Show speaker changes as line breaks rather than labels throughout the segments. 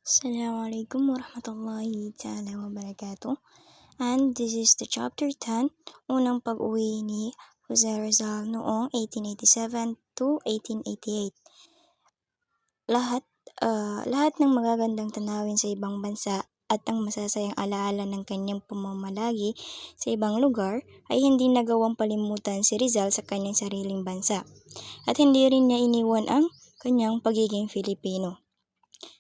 Assalamualaikum warahmatullahi ta'ala wabarakatuh. And this is the chapter 10, unang pag-uwi ni Jose Rizal noong 1887 to 1888. Lahat ng magagandang tanawin sa ibang bansa at ang masasayang alaala ng kanyang pamamalagi sa ibang lugar ay hindi nagawang palimutan si Rizal sa kanyang sariling bansa, at hindi rin niya iniwan ang kanyang pagiging Filipino.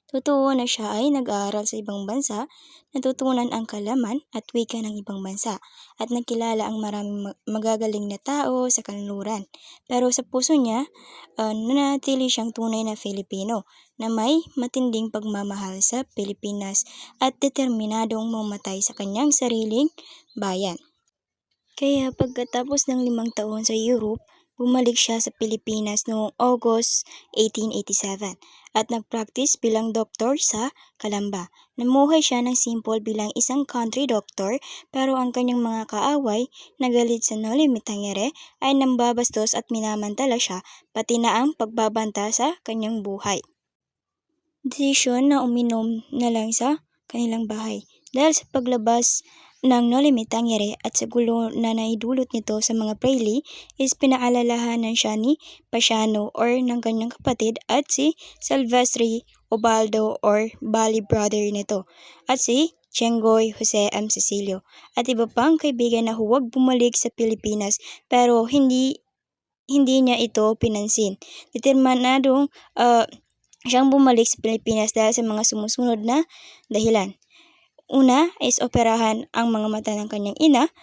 Totoo na siya ay nag-aaral sa ibang bansa, natutunan ang kalaman at wika ng ibang bansa, at nakilala ang maraming magagaling na tao sa kanluran. Pero sa puso niya, nanatili siyang tunay na Filipino na may matinding pagmamahal sa Pilipinas at determinadong mamatay sa kanyang sariling bayan. Kaya pagkatapos ng 5 taon sa Europe, bumalik siya sa Pilipinas noong August 1887 at nag-practice bilang doktor sa Calamba. Namuhay siya ng simple bilang isang country doctor, pero ang kanyang mga kaaway na galit sa Noli Me Tangere ay nambabastos at minamantala siya, pati na ang pagbabanta sa kanyang buhay. Desisyon na uminom na lang sa kanilang bahay dahil sa paglabas ng Noli Me Tangere at sa gulo na naidulot nito sa mga Praili is pinaalalahanan siya ni Pasiano or ng kanyang kapatid at si Silvestre Ubaldo or Bali brother nito at si Tienggoy Jose M. Cecilio at iba pang kaibigan na huwag bumalik sa Pilipinas, pero hindi niya ito pinansin. Determinadong siyang bumalik sa Pilipinas dahil sa mga sumusunod na dahilan. Una is operahan ang mga mata ng kanyang ina.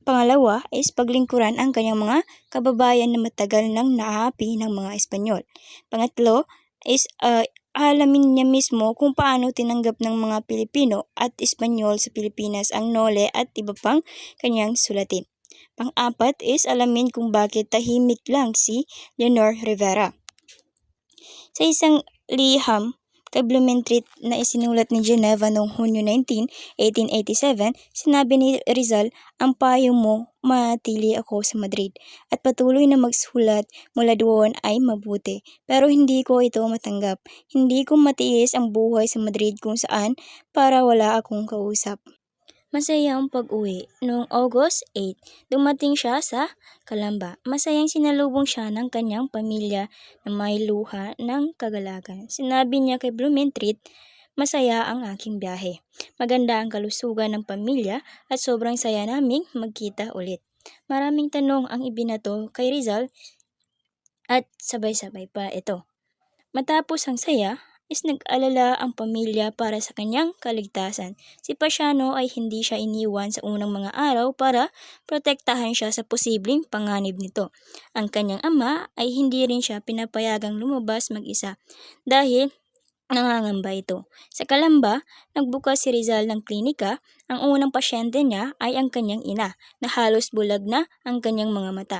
Pangalawa is paglingkuran ang kanyang mga kababayan na matagal nang naaapi ng mga Espanyol. Pangatlo is alamin niya mismo kung paano tinanggap ng mga Pilipino at Espanyol sa Pilipinas ang Nole at iba pang kanyang sulatin. Pang-apat is alamin kung bakit tahimik lang si Leonor Rivera. Sa isang liham kay Blumentritt na isinulat ni Geneva noong Hunyo 19, 1887, sinabi ni Rizal, "Ang payo mo, manatili ako sa Madrid at patuloy na magsulat mula doon ay mabuti. Pero hindi ko ito matanggap. Hindi ko matiis ang buhay sa Madrid kung saan para wala akong kausap." Masaya ang pag-uwi. Noong August 8, dumating siya sa Calamba. Masayang sinalubong siya ng kanyang pamilya na may luha ng kagalakan. Sinabi niya kay Blumentritt, "Masaya ang aking biyahe. Maganda ang kalusugan ng pamilya at sobrang saya naming magkita ulit." Maraming tanong ang ibinato kay Rizal at sabay-sabay pa ito. Matapos ang saya, is nag-alala ang pamilya para sa kanyang kaligtasan. Si Pasiano ay hindi siya iniwan sa unang mga araw para protektahan siya sa posibleng panganib nito. Ang kanyang ama ay hindi rin siya pinapayagang lumabas mag-isa dahil nangangamba ito. Sa Calamba, nagbukas si Rizal ng klinika. Ang unang pasyente niya ay ang kanyang ina na halos bulag na ang kanyang mga mata.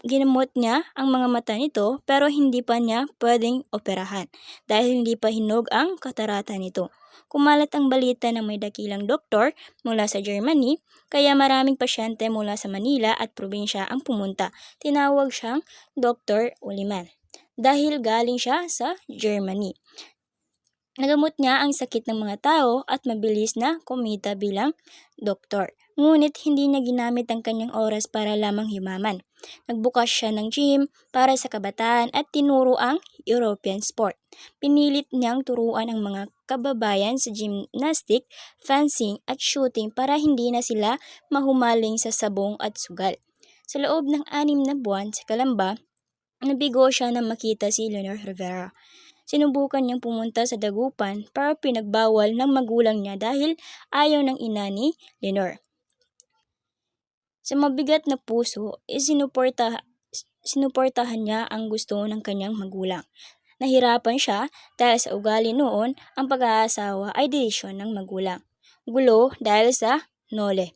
Ginamot niya ang mga mata nito, pero hindi pa niya pwedeng operahan dahil hindi pa hinog ang katarata nito. Kumalat ang balita na may dakilang doktor mula sa Germany, kaya maraming pasyente mula sa Manila at probinsya ang pumunta. Tinawag siyang Dr. Uliman dahil galing siya sa Germany. Nagamot niya ang sakit ng mga tao at mabilis na kumita bilang doktor. Ngunit hindi niya ginamit ang kanyang oras para lamang yumaman. Nagbukas siya ng gym para sa kabataan at tinuro ang European sport. Pinilit niyang turuan ang mga kababayan sa gymnastic, fencing at shooting para hindi na sila mahumaling sa sabong at sugal. Sa loob ng 6 na buwan sa Calamba, nabigo siya na makita si Leonor Rivera. Sinubukan niyang pumunta sa dagupan pero pinagbawal ng magulang niya dahil ayaw ng ina ni Leonor. Sa mabigat na puso, sinuportahan niya ang gusto ng kanyang magulang. Nahirapan siya dahil sa ugali noon, ang pag-aasawa ay desisyon ng magulang. Gulo dahil sa Nole.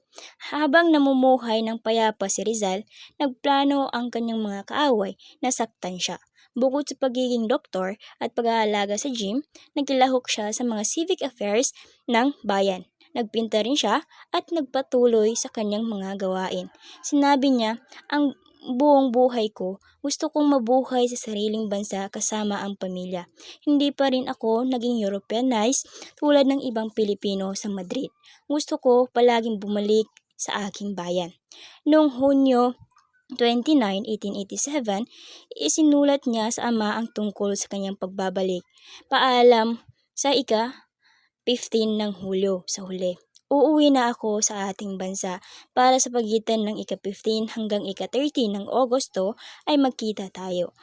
Habang namumuhay ng payapa si Rizal, nagplano ang kanyang mga kaaway na saktan siya. Bukod sa pagiging doktor at pag-aalaga sa gym, nagkilahok siya sa mga civic affairs ng bayan. Nagpinta rin siya at nagpatuloy sa kanyang mga gawain. Sinabi niya, "Ang buong buhay ko, gusto kong mabuhay sa sariling bansa kasama ang pamilya. Hindi pa rin ako naging Europeanized tulad ng ibang Pilipino sa Madrid. Gusto ko palaging bumalik sa aking bayan. Noong Hunyo 29, 1887, isinulat niya sa ama ang tungkol sa kanyang pagbabalik. Paalam sa ika-15 ng Hulyo sa huli. Uuwi na ako sa ating bansa para sa pagitan ng ika-15 hanggang ika-13 ng Agosto ay magkita tayo.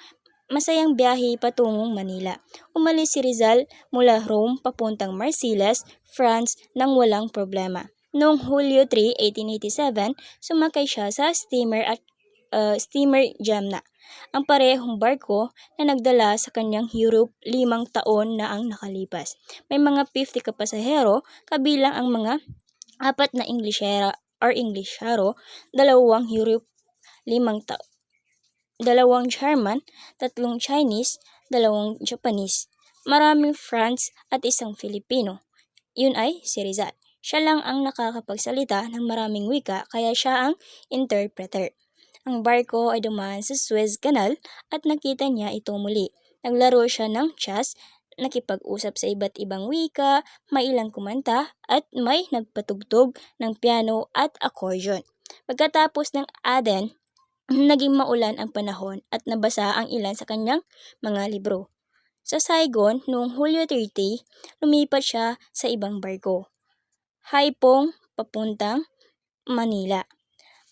Masayang biyahe patungong Manila. Umalis si Rizal mula Rome papuntang Marsilas, France nang walang problema. Noong Hulyo 3, 1887, sumakay siya sa steamer Jamna, ang parehong barko na nagdala sa kanyang Europe 5 taon na ang nakalipas. May mga 50 kapasahero, kabilang ang mga 4 na Inglishero, 2 Europe 5 2 German, 3 Chinese, 2 Japanese, maraming France at 1 Filipino. Yun ay si Rizal. Siya lang ang nakakapagsalita ng maraming wika kaya siya ang interpreter. Ang barko ay dumaan sa Suez Canal at nakita niya ito muli. Naglaro siya ng chess, nakipag-usap sa iba't ibang wika, may ilang kumanta at may nagpatugtog ng piano at accordion. Pagkatapos ng Aden, naging maulan ang panahon at nabasa ang ilan sa kanyang mga libro. Sa Saigon, noong Hulyo 30, lumipat siya sa ibang barko, Haipong papuntang Manila.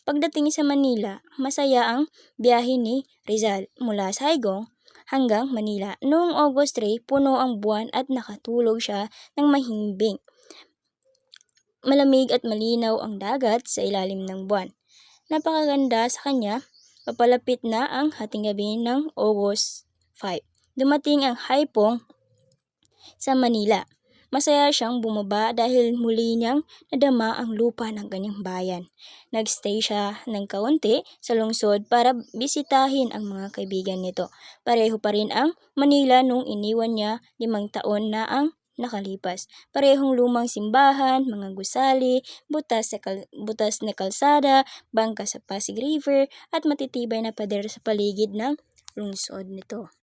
Pagdating sa Manila, masaya ang biyahe ni Rizal mula Saigon hanggang Manila. Noong August 3, puno ang buwan at nakatulog siya ng mahimbing. Malamig at malinaw ang dagat sa ilalim ng buwan. Napakaganda sa kanya. Papalapit na ang hating gabi ng August 5. Dumating ang Haipong sa Manila. Masaya siyang bumaba dahil muli niyang nadama ang lupa ng kanyang bayan. Nagstay siya ng kaunti sa lungsod para bisitahin ang mga kaibigan nito. Pareho pa rin ang Manila nung iniwan niya 5 taon na ang nakalipas. Parehong lumang simbahan, mga gusali, butas na kalsada, bangka sa Pasig River at matitibay na pader sa paligid ng lungsod nito.